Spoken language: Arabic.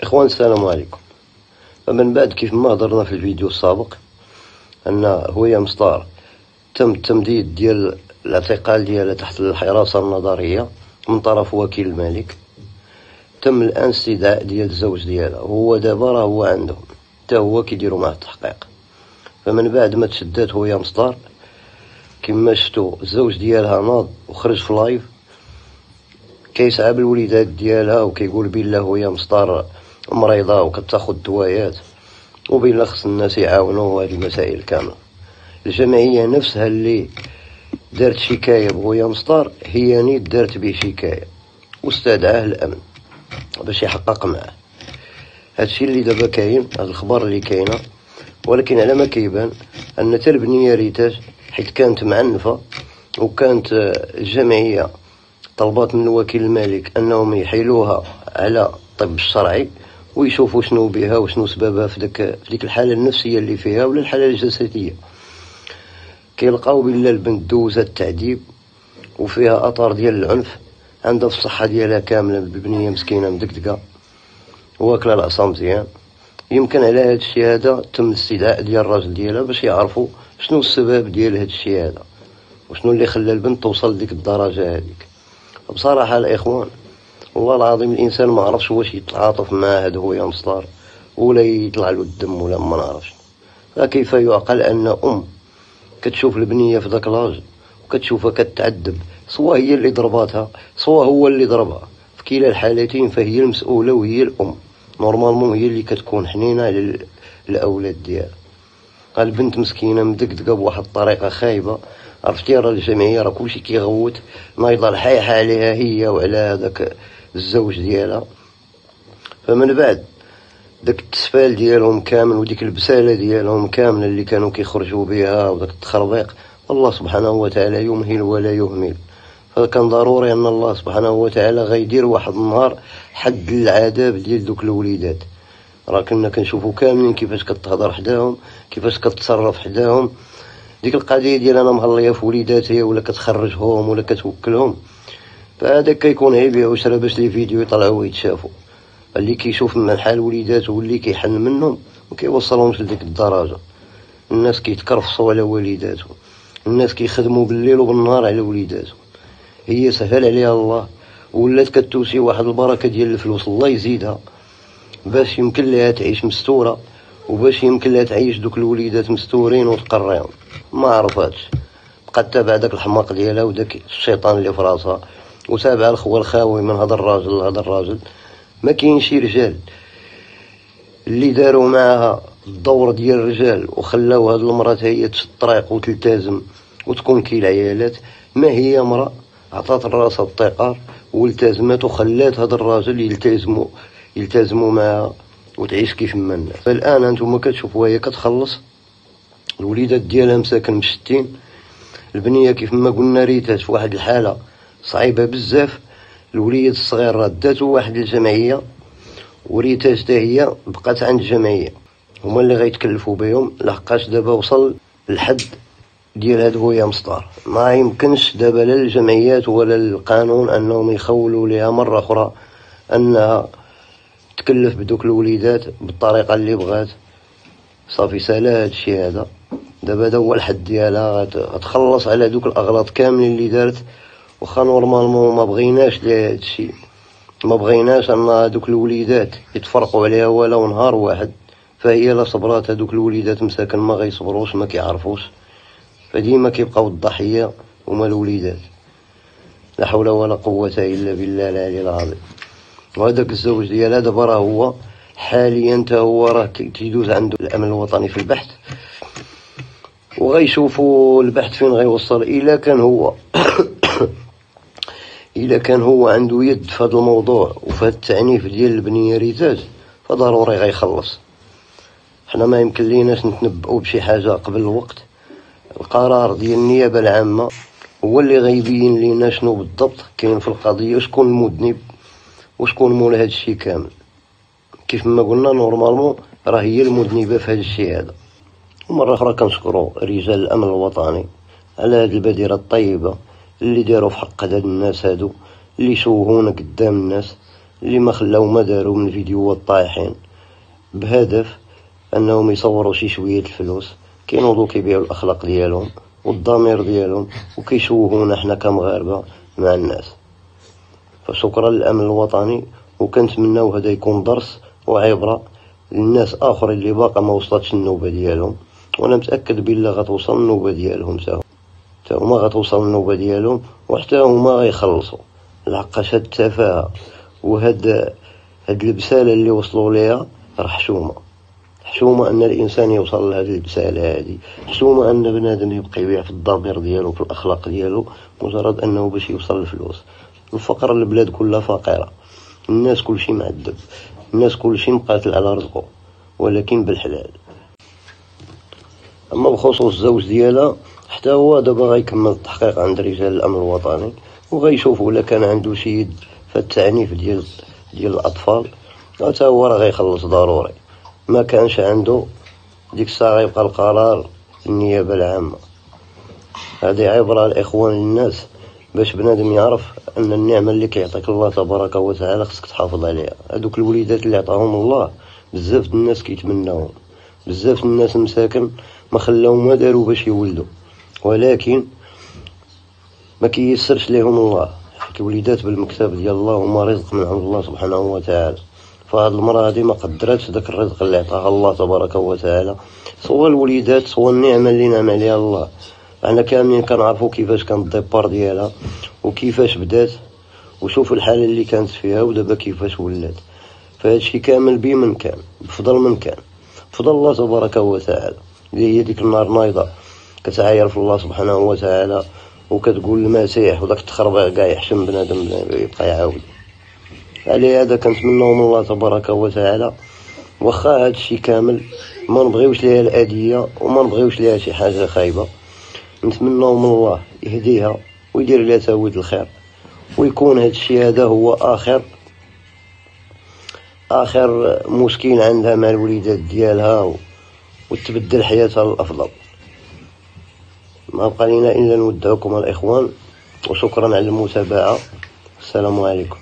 إخوان السلام عليكم. فمن بعد كيف ما هضرنا في الفيديو السابق أن هوية مسطار تم التمديد ديال الاعتقال ديالها تحت الحراسة النظرية من طرف وكيل الملك. تم الآن استدعاء ديال الزوج ديالها، وهو دابا راه هو عندهم حتى هو كيديروا معه التحقيق. فمن بعد ما تشدات هوية مسطار كما شفتوا الزوج ديالها ناض وخرج في لايف كيسعى بالوليدات ديالها وكيقول بلا هوية مسطار مريضة وكتاخذ دوايات وبلا خص الناس يعاونوا هذه المسائل كامله. الجمعية نفسها اللي دارت شكاية بهوية مسطار هي نيت دارت به شكاية واستدعاه الأمن باش يحقق معه. هادشي اللي دابا كاين، هاد الخبر اللي كاينه. ولكن على ما كيبان ان حتى البنيه ريتاج حيت كانت معنفه وكانت الجمعيه طلبات من وكيل الملك انهم يحيلوها على الطب الشرعي ويشوفوا شنو بها وشنو سببها في ديك الحاله النفسيه اللي فيها ولا الحاله الجسديه. كيلقاو بلا البنت دوزات التعذيب وفيها اثار ديال العنف، عندها في الصحه ديالها كامله البنيه مسكينه مدقدقه واكله العصا مزيان. يمكن على هذا الشيء هذا تم الاستدعاء ديال الراجل ديالها باش يعرفوا شنو السبب ديال هذا الشيء هذا وشنو اللي خلى البنت توصل لديك الدرجه هذيك. بصراحه الاخوان والله العظيم الانسان ما عرفش واش يتعاطف مع هذا هوية مسطار ولا يطلع له الدم ولا ما نعرفش. فكيف يعقل ان كتشوف البنيه في ذاك لاج وكتشوفها كتعذب، سواء هي اللي ضرباتها سواء هو اللي ضربها، في كلا الحالتين فهي المسؤوله وهي الام نورمالمون هي اللي كتكون حنينه على الاولاد ديالها. البنت مسكينه مدقدقه بواحد الطريقه خايبه. عرفتي راه الجمعيه راه كلشي كيغوت نايضه الحيحه عليها هي وعلى هذاك الزوج ديالها. فمن بعد داك التسفال ديالهم كامل وديك البساله ديالهم كامله اللي كانوا كيخرجوا بها وداك التخربيق، الله سبحانه وتعالى يمهل ولا يهمل. فكان ضروري ان الله سبحانه وتعالى غيدير واحد النهار حد العذاب ديال دوك الوليدات. راه كنا كنشوفوا كاملين كيفاش كتهضر حداهم كيفاش كتصرف حداهم. ديك القضيه ديال انا مهليه في وليداتي ولا كتخرجهم ولا كتوكلهم، فهذا كيكون عيب يا عشره باش لي فيديو يطلعوا ويتشافوا. اللي كيشوف من حال وليداته واللي كيحن منهم ما كيوصلهمش لديك الدرجه. الناس كيتكرفصوا على والداتهم، الناس كيخدموا بالليل وبالنهار على وليداتهم. هي سهل عليها الله ولات كتوسي واحد البركه ديال الفلوس الله يزيدها باش يمكن لها تعيش مستوره وباش يمكن لها تعيش دوك الوليدات مستورين وتقريهم. ما عرفاتش بقات تابعه داك الحماق ديالها وداك الشيطان اللي في راسها وتابعه الخوه الخاوي من هذا الراجل لهذا الراجل. ما كاين شي رجال اللي داروا معها الدور ديال الرجال وخلاو هاد المراه هي تشد الطريق وتلتزم وتكون كي العيالات. ما هي امراه عطات راسها الطيقار والتزمت وخلات هذا الراجل يلتزموا معها وتعيش كيف ما الناس. فالان انتم كتشوفوا هي كتخلص الوليدات ديالها مساكن مشتين. البنيه كيف ما قلنا ريتات في واحد الحاله صعيبه بزاف. الوليد الصغير راه داتو واحد الجمعيه وريتاج حتى هي بقات عند الجمعيه، هما اللي غيتكلفوا بهم لحقاش دابا وصل الحد ديال هاد هوية مسطار. ما يمكنش دابا لا الجمعيات ولا القانون انهم يخولوا لها مره اخرى انها تكلف بدوك الوليدات بالطريقه اللي بغات. صافي سالا هادشي هذا. دابا هذا هو الحد ديالها، غتخلص على دوك الاغلاط كاملين اللي دارت. وخا نورمالمون ما بغيناش لهذا الشيء، ما بغيناش ان هذوك الوليدات يتفرقوا عليها ولو نهار واحد. فهي لا صبرات هذوك الوليدات مساكن ما غيصبروش ما كيعرفوش، فديما كيبقاو الضحيه هما الوليدات. لا حول ولا قوه الا بالله العلي العظيم. وهذاك الزوج ديالها دابا راه هو حاليا تا هو راه تيدوز عنده الامن الوطني في البحث وغيشوفوا البحث فين غيوصل. الا كان هو عنده يد في هذا الموضوع وفي هذا التعنيف ديال البنيه ريتاج فضروري غيخلص. حنا ما يمكن ليناش نتنبؤوا بشي حاجه قبل الوقت. القرار ديال النيابه العامه هو اللي غيبين لينا شنو بالضبط كاين في القضيه وشكون المذنب وشكون مول هذا الشيء كامل. كيف ما قلنا نورمالمون راه هي المذنبه في هذا الشيء هذا. ومره اخرى كنشكروا رجال الامن الوطني على هذه البديره الطيبه اللي داروا في حق هاد الناس هادو اللي شوهونا قدام الناس. اللي ما خلاو ما داروا من فيديوهات طايحين بهدف انهم يصوروا شي شويه الفلوس، كينوضوا كيبيعوا الاخلاق ديالهم والضمير ديالهم وكيشوهونا حنا كمغاربه مع الناس. فشكرا للامن الوطني، وكنتمناو هذا يكون درس وعبره للناس اخرين اللي باقا ما وصلتش النوبه ديالهم، وانا متاكد بالله غتوصل النوبه ديالهم تا هما غتوصل النوبه ديالهم، وحتى هما غيخلصوا. لحقاش هاد التفاهه وهاد البساله اللي وصلوا ليها راه حشومه ان الانسان يوصل لهاد البساله هادي، حشومه ان بنادم يبقى يبيع في الضمير ديالو في الاخلاق ديالو مجرد انه باش يوصل للفلوس. الفقر البلاد كلها فقيره، الناس كلشي معذب، الناس كلشي مقاتل على رزقه ولكن بالحلال. اما بخصوص الزوج ديالها حتى هو دابا غيكمل التحقيق عند رجال الامن الوطني، وغيشوفوا الا كان عنده شي يد في التعنيف ديال الاطفال، حتى هو راه غيخلص ضروري. ما كانش عنده ديك الساعه غيبقى القرار النيابه العامه. هذه عبره الاخوان للناس باش بنادم يعرف ان النعمه اللي كيعطيك الله تبارك وتعالى خصك تحافظ عليها. هذوك الوليدات اللي عطاهم الله بزاف الناس كيتمناوهم، بزاف الناس مساكن ما خلاهم ما داروا باش يولدوا، ولكن ما كييسرش لهم الله. الوليدات بالمكتاب ديال الله هما رزق من عند الله سبحانه وتعالى. فهاد المرأة هادي ما قدراتش داك الرزق اللي عطاها الله تبارك وتعالى، سواء الوليدات سواء النعمة اللي نعم عليها الله. احنا كاملين كنعرفوا كيفاش كان الديبار ديالها وكيفاش بدات، وشوفوا الحالة اللي كانت فيها ودابا كيفاش ولات. فهادشي كامل بمن كان، بفضل من كان، بفضل الله تبارك وتعالى. اللي هي ديك النار نايضة كتعاير في الله سبحانه وتعالى وكتقول المسيح، وداك التخربيق كاع يحشم بنادم يبقى يعاود. على هذا كنتمناو من الله تبارك وتعالى واخا هادشي كامل ما نبغيوش ليها الأذية وما نبغيوش ليها شي حاجة خايبة، نتمناو من الله يهديها ويدير لها تاويل الخير، ويكون هادشي هذا هو آخر مشكل عندها مع الوليدات ديالها وتبدل حياتها للأفضل. ما بقى لنا إلا نودعكم الإخوان، وشكرا على المتابعة. السلام عليكم.